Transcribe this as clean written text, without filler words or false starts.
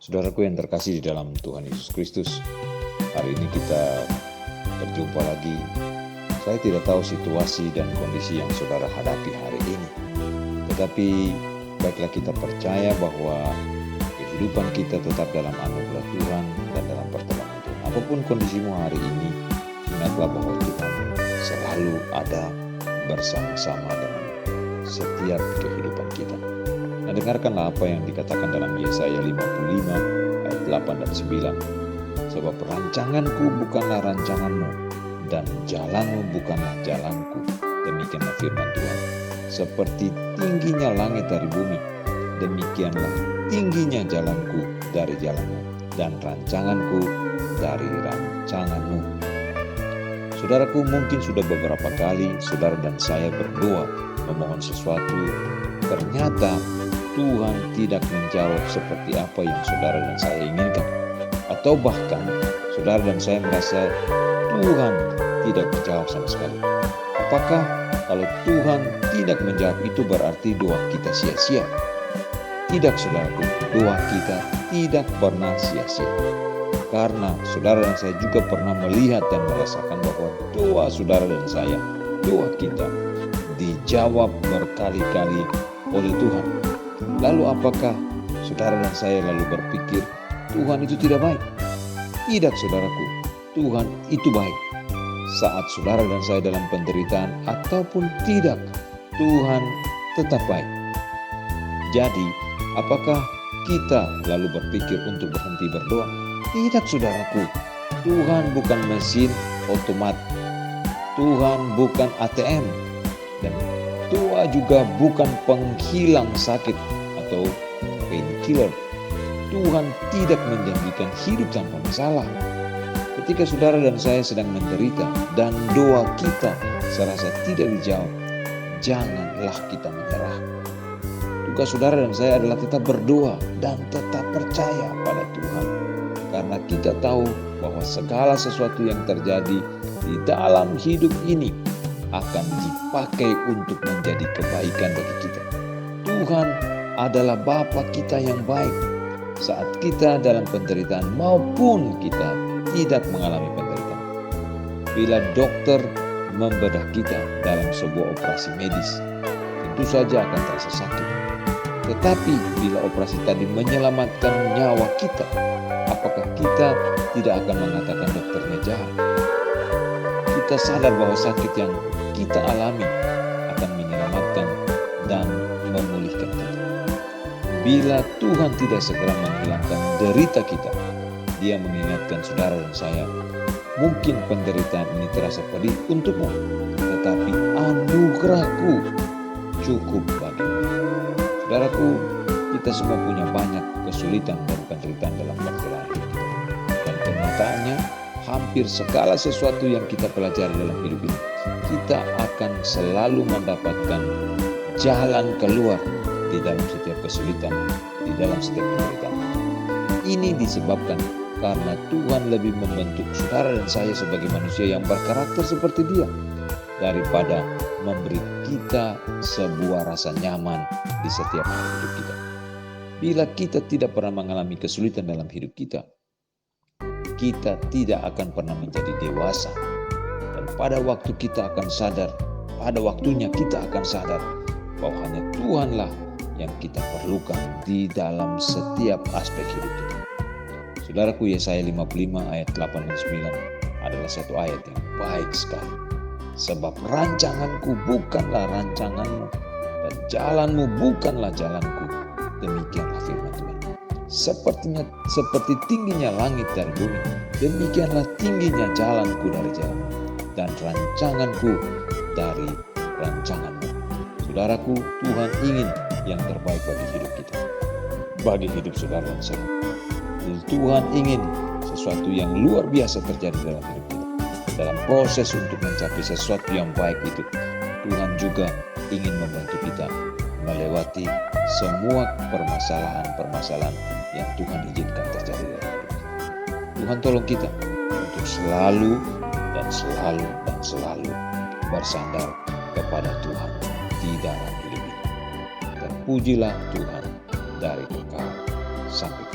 Saudaraku yang terkasih di dalam Tuhan Yesus Kristus, hari ini kita berjumpa lagi. Saya tidak tahu situasi dan kondisi yang saudara hadapi hari ini, tetapi baiklah kita percaya bahwa kehidupan kita tetap dalam anugerah Tuhan dan dalam pertolongan Tuhan. Apapun kondisimu hari ini, ingatlah bahwa Tuhan selalu ada bersama-sama dengan setiap kehidupan kita. Nah, dengarkanlah apa yang dikatakan dalam Yesaya 55 ayat 8 dan 9. Sebab rancanganku bukanlah rancanganmu, dan jalanmu bukanlah jalanku. Demikianlah firman Tuhan. Seperti tingginya langit dari bumi, demikianlah tingginya jalanku dari jalanmu, dan rancanganku dari rancanganmu. Saudaraku, mungkin sudah beberapa kali saudara dan saya berdoa memohon sesuatu, ternyata Tuhan tidak menjawab seperti apa yang saudara dan saya inginkan. Atau bahkan saudara dan saya merasa Tuhan tidak menjawab sama sekali. Apakah kalau Tuhan tidak menjawab itu berarti doa kita sia-sia? Tidak, saudaraku, doa kita tidak pernah sia-sia. Karena saudara dan saya juga pernah melihat dan merasakan bahwa doa saudara dan saya, doa kita dijawab berkali-kali oleh Tuhan. Lalu apakah saudara dan saya lalu berpikir Tuhan itu tidak baik? Tidak, saudaraku, Tuhan itu baik. Saat saudara dan saya dalam penderitaan ataupun tidak, Tuhan tetap baik. Jadi, apakah kita lalu berpikir untuk berhenti berdoa? Tidak, saudaraku. Tuhan bukan mesin otomat. Tuhan bukan ATM. Dan doa juga bukan penghilang sakit atau painkiller. Tuhan tidak menjanjikan hidup tanpa masalah. Ketika saudara dan saya sedang menderita dan doa kita serasa tidak dijawab, janganlah kita menyerah. Tugas saudara dan saya adalah tetap berdoa dan tetap percaya pada Tuhan. Karena kita tahu bahwa segala sesuatu yang terjadi di dalam hidup ini akan dipakai untuk menjadi kebaikan bagi kita. Tuhan adalah Bapa kita yang baik saat kita dalam penderitaan maupun kita tidak mengalami penderitaan. Bila dokter membedah kita dalam sebuah operasi medis, tentu saja akan terasa sakit. Tetapi bila operasi tadi menyelamatkan nyawa kita, apakah kita tidak akan mengatakan dokternya jahat? Kita sadar bahwa sakit yang kita alami akan menyelamatkan dan memulihkan kita. Bila Tuhan tidak segera menghilangkan derita kita, Dia mengingatkan saudara dan saya, mungkin penderitaan ini terasa pedih untukmu, tetapi anugerahku cukup bagimu. Saudaraku, kita semua punya banyak kesulitan dan penderitaan dalam perjalanan hidup kita. Dan kenyataannya, hampir segala sesuatu yang kita pelajari dalam hidup ini, kita akan selalu mendapatkan jalan keluar di dalam setiap kesulitan, di dalam setiap penderitaan. Ini disebabkan karena Tuhan lebih membentuk saudara dan saya sebagai manusia yang berkarakter seperti Dia, daripada memberi kita sebuah rasa nyaman di setiap hari hidup kita. Bila kita tidak pernah mengalami kesulitan dalam hidup kita, kita tidak akan pernah menjadi dewasa. Dan pada waktu kita akan sadar, pada waktunya kita akan sadar bahwa hanya Tuhanlah yang kita perlukan di dalam setiap aspek hidup kita. Saudaraku, Yesaya 55 ayat 8 dan 9 adalah satu ayat yang baik sekali. Sebab rancanganku bukanlah rancanganmu, dan jalanmu bukanlah jalanku. Demikianlah firman Tuhan. Seperti tingginya langit dari bumi, demikianlah tingginya jalanku dari jalanmu, dan rancanganku dari rancanganmu. Saudaraku, Tuhan ingin yang terbaik bagi hidup kita, bagi hidup saudara dan saya. Tuhan ingin sesuatu yang luar biasa terjadi dalam hidup kita. Dalam proses untuk mencapai sesuatu yang baik itu, Tuhan juga ingin membantu kita melewati semua permasalahan-permasalahan yang Tuhan izinkan terjadi dalam hidup kita. Tuhan tolong kita untuk selalu dan selalu dan selalu bersandar kepada Tuhan di dalam hidup ini. Dan pujilah Tuhan dari kekal sampai